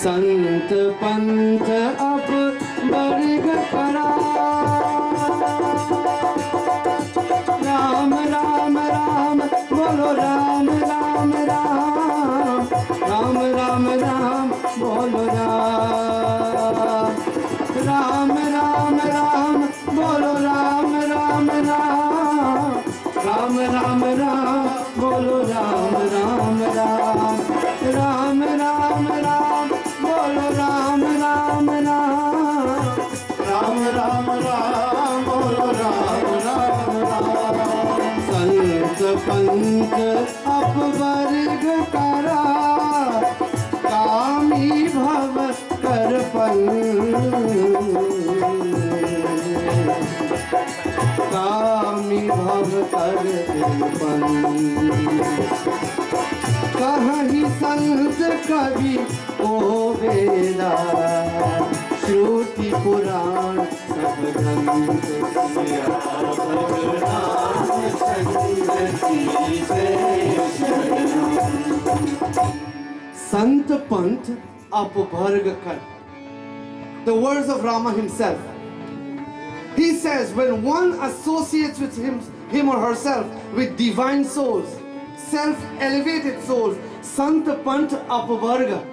संत पंथ अब वर्ग करा राम राम राम बोलो राम राम राम राम राम राम बोलो राम राम राम राम बोलो राम राम राम राम राम राम बोलो राम राम राम राम राम राम बोलो राम राम राम राम राम राम बोलो राम राम राम संत पंथ अपवर्ग करा कामी भव कर कामी भव कर कहीं संत कवि ओ वेदा श्रुति पुराण सब ग्रंथ संत पंथ अपवर्ग कर. The words of Rama himself. He says when one associates with him or herself with divine souls, self-elevated souls, Sant Pant Apavarga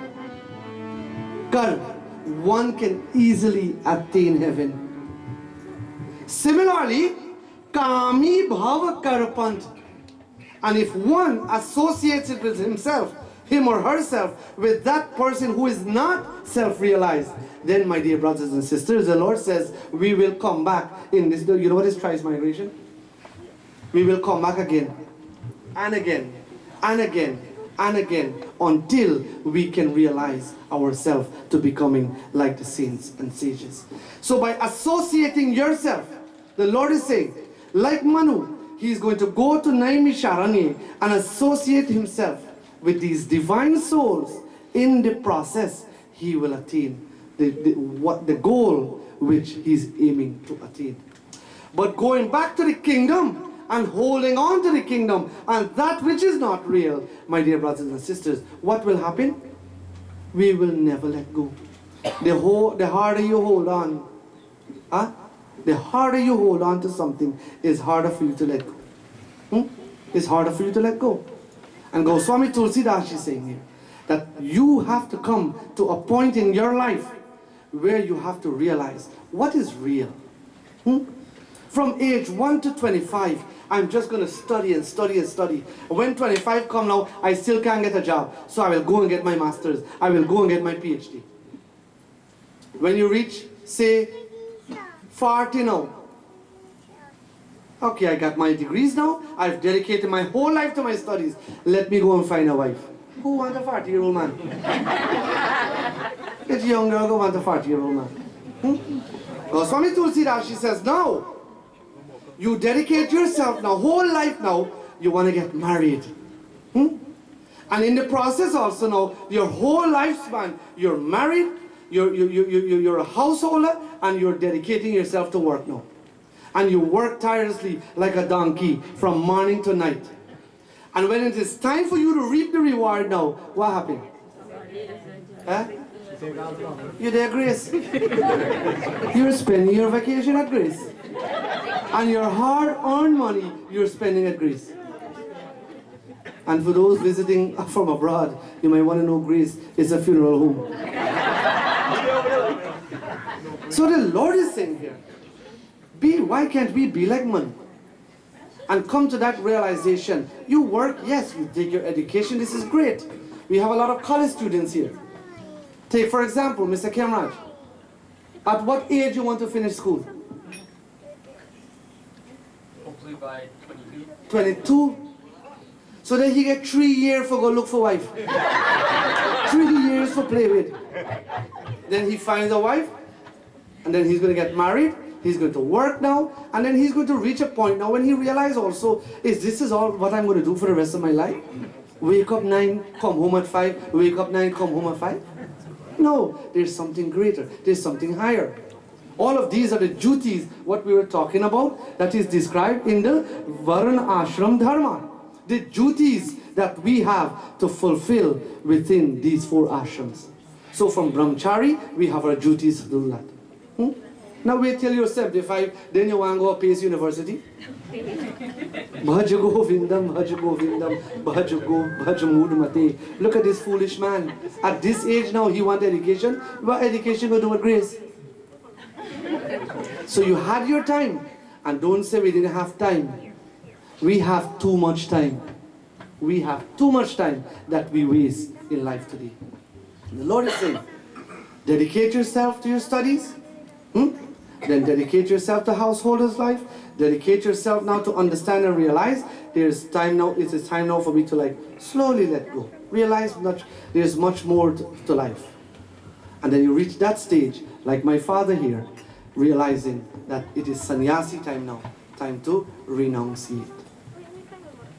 Kar, one can easily attain heaven. Similarly, Kami Bhava Kar Pant, and if one associates it with himself, him or herself, with that person who is not self-realized, then my dear brothers and sisters, the Lord says we will come back in this. You know what is transmigration? We will come back again and again and again and again until we can realize ourselves to becoming like the saints and sages. So by associating yourself, the Lord is saying, like Manu, he is going to go to Naimisharanya and associate himself with these divine souls. In the process, he will attain the goal which he is aiming to attain. But going back to the kingdom and holding on to the kingdom and that which is not real, my dear brothers and sisters, what will happen? We will never let go. The harder you hold on, the harder you hold on to something, is harder for you to let go. It's harder for you to let go. And Goswami Tulsidas is saying here that you have to come to a point in your life where you have to realize what is real. From age 1 to 25, I'm just going to study and study and study. When 25 come now, I still can't get a job. So I will go and get my master's. I will go and get my PhD. When you reach, say, 40 now. Okay, I got my degrees now. I've dedicated my whole life to my studies. Let me go and find a wife. Who wants a 40-year-old man? That young girl go want a 40-year-old man. Goswami Tulsidas, she says, no. You dedicate yourself now, whole life now, you want to get married. And in the process also now, your whole lifespan, you're married, you're a householder, and you're dedicating yourself to work now. And you work tirelessly like a donkey from morning to night. And when it is time for you to reap the reward now, what happened? You're there, Grace. You're spending your vacation at Grace. And your hard-earned money, you're spending at Grace. And for those visiting from abroad, you might want to know Grace is a funeral home. So the Lord is saying here, why can't we be like man? And come to that realization. You work, yes, you take your education, this is great. We have a lot of college students here. Take for example, Mr. Kemraj. At what age you want to finish school? Hopefully by 22. 22? So then he get 3 years for go look for wife. 3 years for play with. Then he finds a wife, and then he's going to get married. He's going to work now, and then he's going to reach a point now when he realizes also, this is all what I'm going to do for the rest of my life? Wake up 9, come home at 5, wake up 9, come home at 5? No, there's something greater, there's something higher. All of these are the duties, what we were talking about, that is described in the Varna Ashram Dharma. The duties that we have to fulfill within these 4 ashrams. So from Brahmachari, we have our duties to do that. Now wait till you're 75, then you want to go to Pace University. Bhaj Govindam, Bhaj Govindam, Bhaj Mudmate. Look at this foolish man. At this age now, he wants education. What education will do with grace? So you had your time. And don't say we didn't have time. We have too much time. We have too much time that we waste in life today. The Lord is saying, dedicate yourself to your studies. Then dedicate yourself to householder's life. Dedicate yourself now to understand and realize there's time now. It is time now for me to slowly let go. Realize there's much more to life. And then you reach that stage, like my father here, realizing that it is sannyasi time now. Time to renunciate.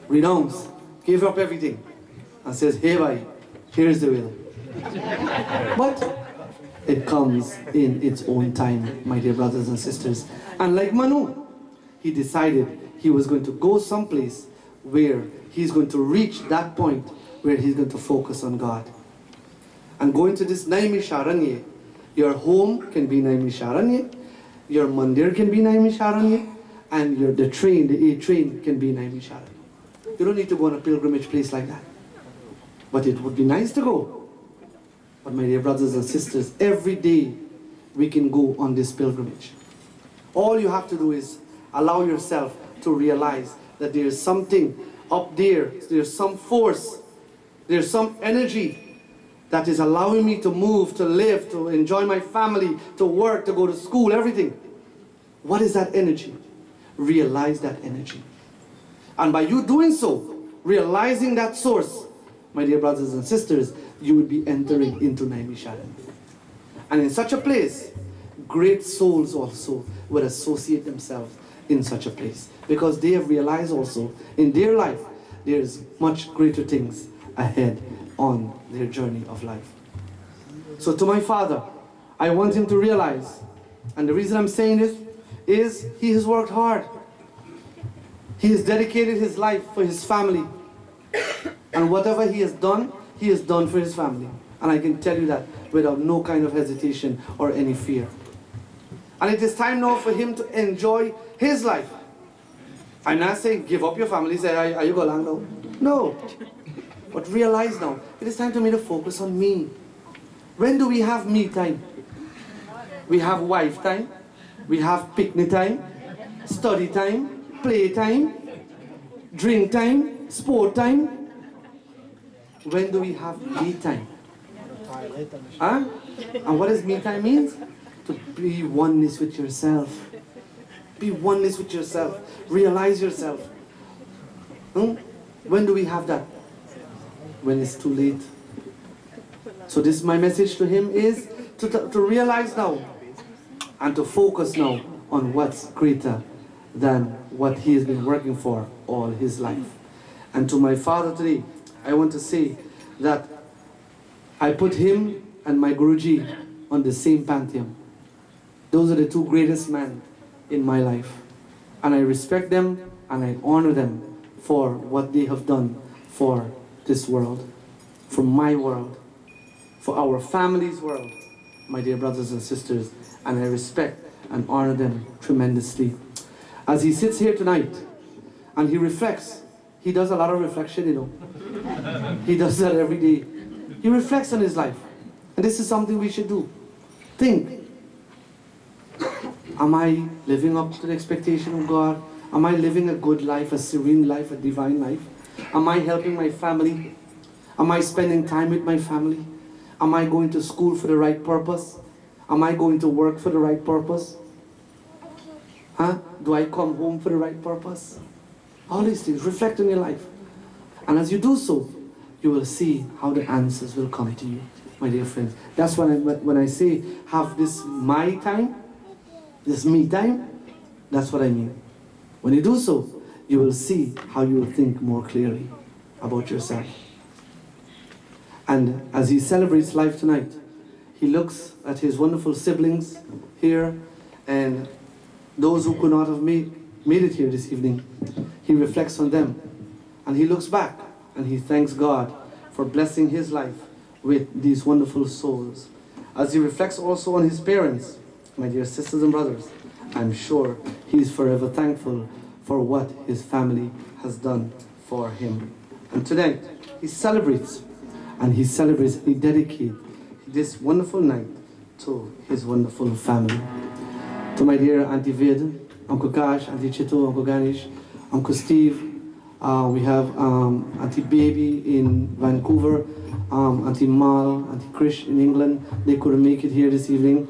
Renounce. Give up everything. And says, hey bhai, here's the will. But it comes in its own time, my dear brothers and sisters. And like Manu, he decided he was going to go someplace where he's going to reach that point where he's going to focus on God. And going to this Naimisharanya, your home can be Naimisharanya, your mandir can be Naimisharanya, and the A train can be Naimisharanya. You don't need to go on a pilgrimage place like that. But it would be nice to go. But my dear brothers and sisters, every day we can go on this pilgrimage. All you have to do is allow yourself to realize that there is something up there, there's some force, there's some energy that is allowing me to move, to live, to enjoy my family, to work, to go to school, everything. What is that energy? Realize that energy. And by you doing so, realizing that source, my dear brothers and sisters, you will be entering into Naimisharanya. And in such a place, great souls also will associate themselves in such a place. Because they have realized also in their life, there's much greater things ahead on their journey of life. So to my father, I want him to realize, and the reason I'm saying this is he has worked hard. He has dedicated his life for his family. And whatever he has done for his family. And I can tell you that without no kind of hesitation or any fear. And it is time now for him to enjoy his life. I'm not saying give up your family, say, are you going now? No. But realize now, it is time for me to focus on me. When do we have me time? We have wife time, we have picnic time, study time, play time, drink time, sport time. When do we have me time? Huh? And what does me time mean? To be oneness with yourself. Be oneness with yourself. Realize yourself. When do we have that? When it's too late. So this my message to him is to realize now and to focus now on what's greater than what he has been working for all his life. And to my father today, I want to say that I put him and my Guruji on the same pantheon. Those are the two greatest men in my life. And I respect them and I honor them for what they have done for this world, for my world, for our family's world, my dear brothers and sisters. And I respect and honor them tremendously. As he sits here tonight and he reflects, he does a lot of reflection, you know. He does that every day. He reflects on his life. And this is something we should do. Think. Am I living up to the expectation of God? Am I living a good life, a serene life, a divine life? Am I helping my family? Am I spending time with my family? Am I going to school for the right purpose? Am I going to work for the right purpose? Do I come home for the right purpose? All these things, reflect on your life. And as you do so, you will see how the answers will come to you, my dear friends. That's when I say have this my time, this me time, that's what I mean. When you do so, you will see how you will think more clearly about yourself. And as he celebrates life tonight, he looks at his wonderful siblings here and those who could not have made it here this evening. He reflects on them and he looks back and he thanks God for blessing his life with these wonderful souls. As he reflects also on his parents, my dear sisters and brothers, I'm sure he's forever thankful for what his family has done for him. And tonight, he celebrates, he dedicates this wonderful night to his wonderful family. To my dear Auntie Vid, Uncle Kash, Auntie Chito, Uncle Ganesh, Uncle Steve, we have Auntie Baby in Vancouver, Auntie Mal, Auntie Krish in England. They couldn't make it here this evening,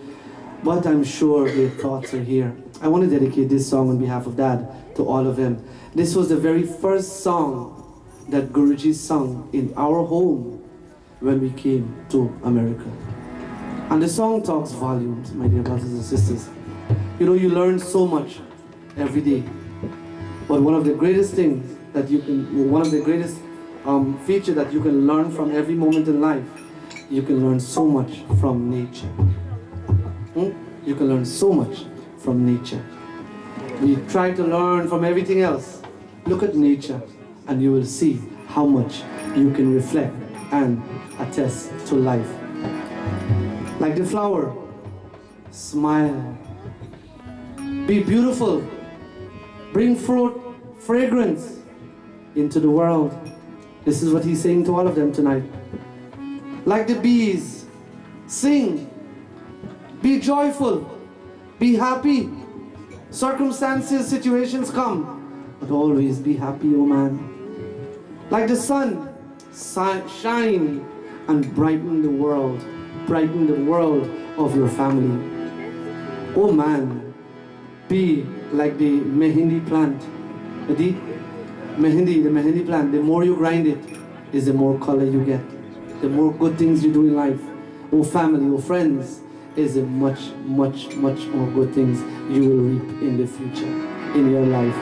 but I'm sure their thoughts are here. I want to dedicate this song on behalf of Dad to all of them. This was the very first song that Guruji sung in our home when we came to America. And the song talks volumes, my dear brothers and sisters. You know, you learn so much every day. But one of the greatest things that you can, one of the greatest feature that you can learn from every moment in life, you can learn so much from nature. You can learn so much from nature. We try to learn from everything else. Look at nature and you will see how much you can reflect and attest to life. Like the flower, smile. Be beautiful. Bring fruit, fragrance into the world. This is what he's saying to all of them tonight. Like the bees, sing. Be joyful. Be happy. Circumstances, situations come, but always be happy, oh man. Like the sun, shine and brighten the world. Brighten the world of your family. Oh man, be like the mehendi plant. The mehendi plant, the more you grind it, is the more color you get. The more good things you do in life. Oh family, oh friends, is the much more good things you will reap in the future, in your life.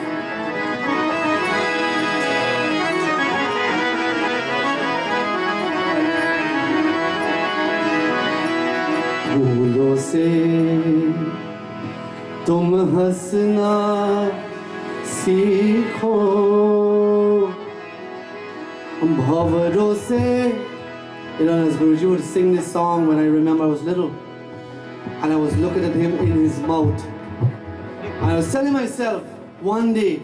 भूलों से तुम हंसना सीखो भंवरों से. You know, as Guruji would sing this song when I remember I was little, and I was looking at him in his mouth, and I was telling myself, one day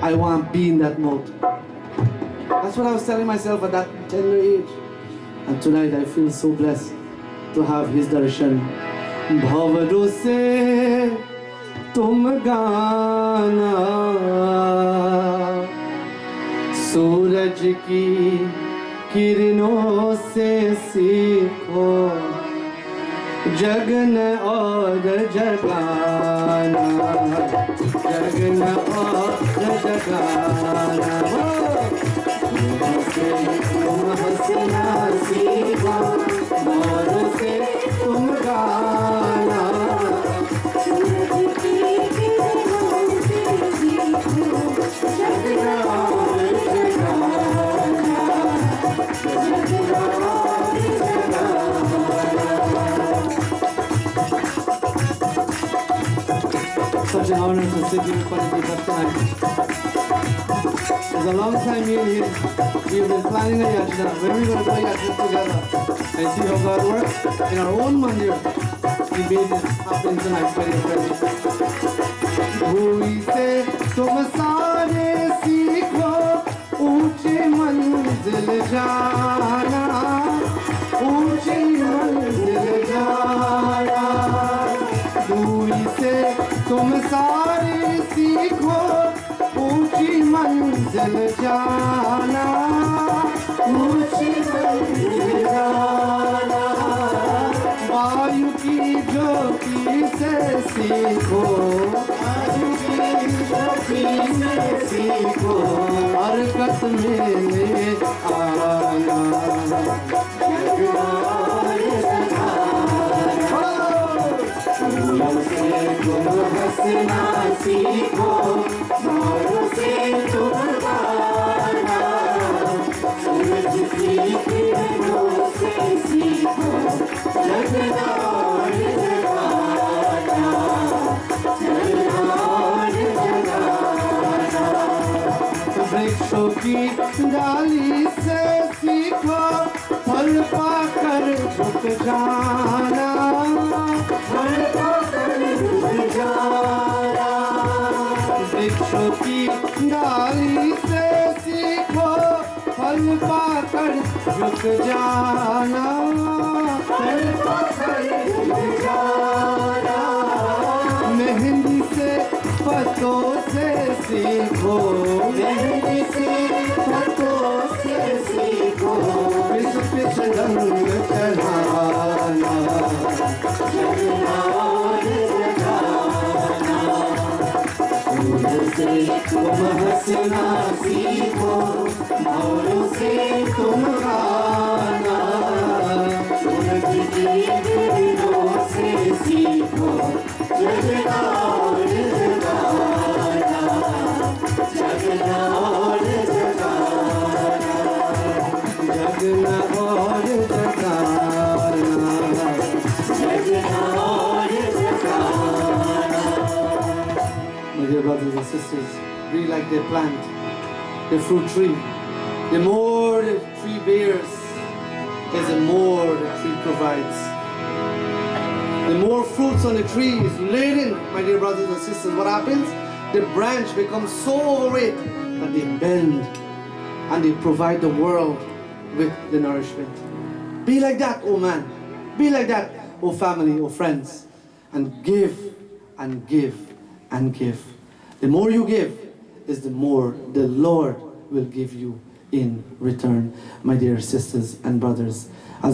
I want to be in that mouth. That's what I was telling myself at that tender age. And tonight I feel so blessed to have his darshan. Bhavaro se tum gana सूरज की किरणों से सीखो जगन और जगाना जगन और जगाना तुम हंसना सीखो मौरों से तुम गाना Such an honor to sit here in front of you just tonight. It's a long time me and him, we've been planning a yajna. When are we going to do a yajna together and see how God works? In our own mandir, we made this happen tonight for your presence. Bhui se tum saare seekho ऊंची मंजिल जाना ऊंची मंजिल जाना दूरी से तुम सारे सीखो ऊंची मंजिल जाना ऊंची मंजिल जाना वायु की ज्योति से सीखो वायु की ज्योति से सीखो हरकत में आना फूलों से तुम हंसना सीखो मौरों से तुम गाना सूरज की किरणों से सीखो जगना और जगाना जगना और जगाना वृक्षों की डाली से सीखो फल पा झुक जाना, फल पाकर झुक जाना। वृक्षों की डाली से सीखो फल पाकर झुक जाना, फल पाकर झुक जाना। मेहंदी से पत्तों से सीखो, मेहंदी से पत्तों से सीखो। पिस पिस रंग चढ़ाना, जगना और जगाना। फूल से तुम हंसना सीखो, मोरों से तुम गाना। सूरज की किरणों से सीखो, जगना और जगाना, जगना और जगाना, जगना और जगाना, जगना और जगाना। My dear brothers and sisters, be like they plant the fruit tree. The more the tree bears, is the more the tree provides. The more fruits on the tree is laden, my dear brothers and sisters, what happens? The branch becomes so overweight that they bend and they provide the world with the nourishment. Be like that, oh man. Be like that, oh family, oh friends. And give and give and give. The more you give is the more the Lord will give you in return, my dear sisters and brothers.